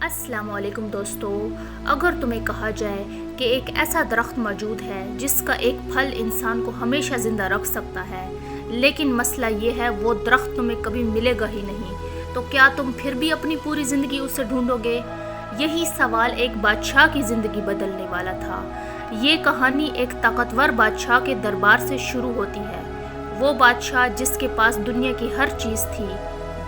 السلام علیکم دوستو، اگر تمہیں کہا جائے کہ ایک ایسا درخت موجود ہے جس کا ایک پھل انسان کو ہمیشہ زندہ رکھ سکتا ہے، لیکن مسئلہ یہ ہے وہ درخت تمہیں کبھی ملے گا ہی نہیں، تو کیا تم پھر بھی اپنی پوری زندگی اسے ڈھونڈو گے؟ یہی سوال ایک بادشاہ کی زندگی بدلنے والا تھا۔ یہ کہانی ایک طاقتور بادشاہ کے دربار سے شروع ہوتی ہے۔ وہ بادشاہ جس کے پاس دنیا کی ہر چیز تھی،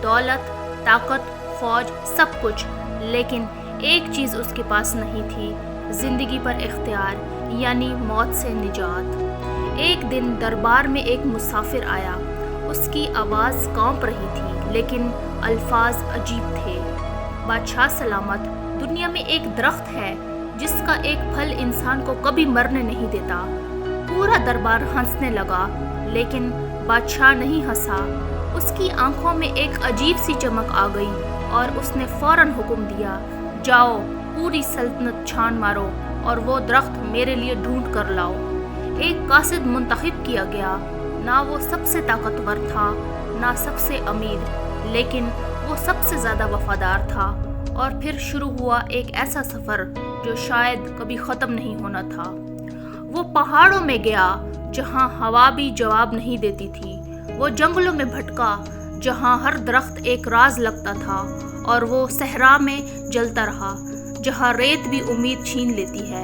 دولت، طاقت، فوج، سب کچھ، لیکن ایک چیز اس کے پاس نہیں تھی، زندگی پر اختیار، یعنی موت سے نجات۔ ایک دن دربار میں ایک مسافر آیا۔ اس کی آواز کانپ رہی تھی، لیکن الفاظ عجیب تھے۔ بادشاہ سلامت، دنیا میں ایک درخت ہے جس کا ایک پھل انسان کو کبھی مرنے نہیں دیتا۔ پورا دربار ہنسنے لگا، لیکن بادشاہ نہیں ہنسا۔ اس کی آنکھوں میں ایک عجیب سی چمک آ گئی اور اس نے فوراً حکم دیا، جاؤ پوری سلطنت چھان مارو اور وہ درخت میرے لیے ڈھونڈ کر لاؤ۔ ایک قاصد منتخب کیا گیا۔ نہ وہ سب سے طاقتور تھا، نہ سب سے امیر، لیکن وہ سب سے زیادہ وفادار تھا۔ اور پھر شروع ہوا ایک ایسا سفر جو شاید کبھی ختم نہیں ہونا تھا۔ وہ پہاڑوں میں گیا جہاں ہوا بھی جواب نہیں دیتی تھی۔ وہ جنگلوں میں بھٹکا جہاں ہر درخت ایک راز لگتا تھا، اور وہ صحرا میں جلتا رہا جہاں ریت بھی امید چھین لیتی ہے۔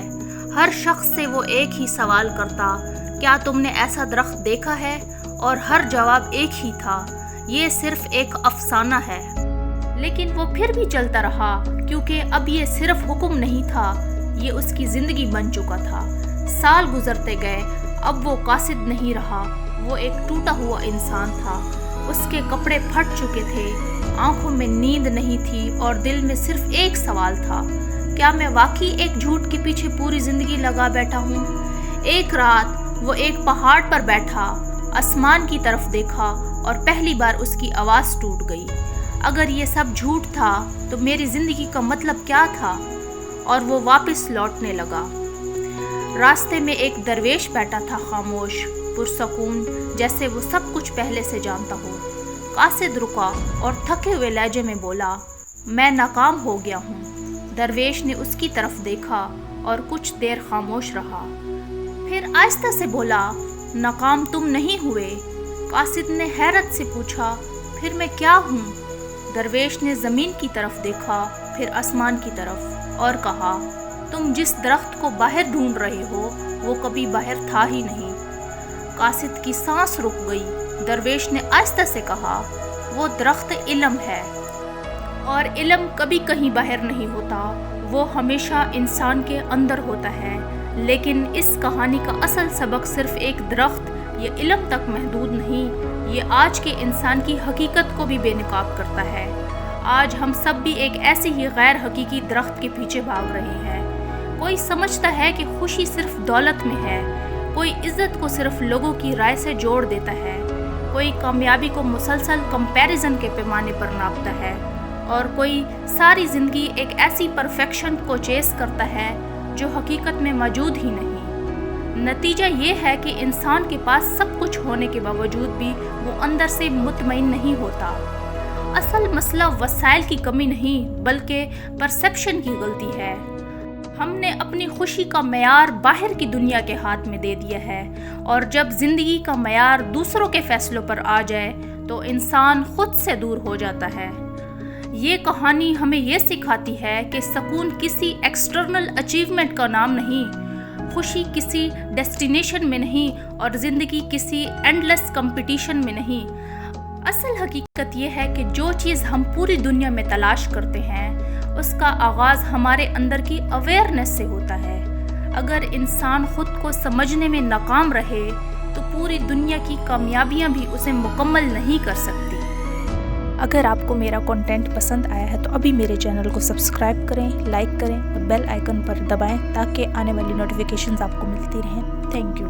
ہر شخص سے وہ ایک ہی سوال کرتا، کیا تم نے ایسا درخت دیکھا ہے؟ اور ہر جواب ایک ہی تھا، یہ صرف ایک افسانہ ہے۔ لیکن وہ پھر بھی چلتا رہا، کیونکہ اب یہ صرف حکم نہیں تھا، یہ اس کی زندگی بن چکا تھا۔ سال گزرتے گئے، اب وہ قاصد نہیں رہا، وہ ایک ٹوٹا ہوا انسان تھا۔ اس کے کپڑے پھٹ چکے تھے، آنکھوں میں نیند نہیں تھی، اور دل میں صرف ایک سوال تھا، کیا میں واقعی ایک جھوٹ کے پیچھے پوری زندگی لگا بیٹھا ہوں؟ ایک رات وہ ایک پہاڑ پر بیٹھا، آسمان کی طرف دیکھا، اور پہلی بار اس کی آواز ٹوٹ گئی، اگر یہ سب جھوٹ تھا تو میری زندگی کا مطلب کیا تھا؟ اور وہ واپس لوٹنے لگا۔ راستے میں ایک درویش بیٹھا تھا، خاموش، پرسکون، جیسے وہ سب کچھ پہلے سے جانتا ہو۔ قاصد رکا اور تھکے ہوئے لہجے میں بولا، میں ناکام ہو گیا ہوں۔ درویش نے اس کی طرف دیکھا اور کچھ دیر خاموش رہا، پھر آہستہ سے بولا، ناکام تم نہیں ہوئے؟ قاصد نے حیرت سے پوچھا، پھر میں کیا ہوں؟ درویش نے زمین کی طرف دیکھا، پھر آسمان کی طرف، اور کہا، تم جس درخت کو باہر ڈھونڈ رہے ہو وہ کبھی باہر تھا ہی نہیں۔ قاصد کی سانس رک گئی۔ درویش نے آہستہ سے کہا، وہ درخت علم ہے، اور علم کبھی کہیں باہر نہیں ہوتا، وہ ہمیشہ انسان کے اندر ہوتا ہے۔ لیکن اس کہانی کا اصل سبق صرف ایک درخت یا علم تک محدود نہیں، یہ آج کے انسان کی حقیقت کو بھی بے نقاب کرتا ہے۔ آج ہم سب بھی ایک ایسی ہی غیر حقیقی درخت کے پیچھے بھاگ رہے ہیں۔ کوئی سمجھتا ہے کہ خوشی صرف دولت میں ہے، کوئی عزت کو صرف لوگوں کی رائے سے جوڑ دیتا ہے، کوئی کامیابی کو مسلسل کمپیریزن کے پیمانے پر ناپتا ہے، اور کوئی ساری زندگی ایک ایسی پرفیکشن کو چیز کرتا ہے جو حقیقت میں موجود ہی نہیں۔ نتیجہ یہ ہے کہ انسان کے پاس سب کچھ ہونے کے باوجود بھی وہ اندر سے مطمئن نہیں ہوتا۔ اصل مسئلہ وسائل کی کمی نہیں، بلکہ پرسیپشن کی غلطی ہے۔ ہم نے اپنی خوشی کا معیار باہر کی دنیا کے ہاتھ میں دے دیا ہے، اور جب زندگی کا معیار دوسروں کے فیصلوں پر آ جائے تو انسان خود سے دور ہو جاتا ہے۔ یہ کہانی ہمیں یہ سکھاتی ہے کہ سکون کسی ایکسٹرنل اچیومنٹ کا نام نہیں، خوشی کسی ڈیسٹینیشن میں نہیں، اور زندگی کسی اینڈلیس کمپٹیشن میں نہیں۔ اصل حقیقت یہ ہے کہ جو چیز ہم پوری دنیا میں تلاش کرتے ہیں، اس کا آغاز ہمارے اندر کی اویئرنیس سے ہوتا ہے۔ اگر انسان خود کو سمجھنے میں ناکام رہے تو پوری دنیا کی کامیابیاں بھی اسے مکمل نہیں کر سکتی۔ اگر آپ کو میرا کنٹینٹ پسند آیا ہے تو ابھی میرے چینل کو سبسکرائب کریں، لائک کریں اور بیل آئیکن پر دبائیں تاکہ آنے والی نوٹیفیکیشنز آپ کو ملتی رہیں۔ Thank you.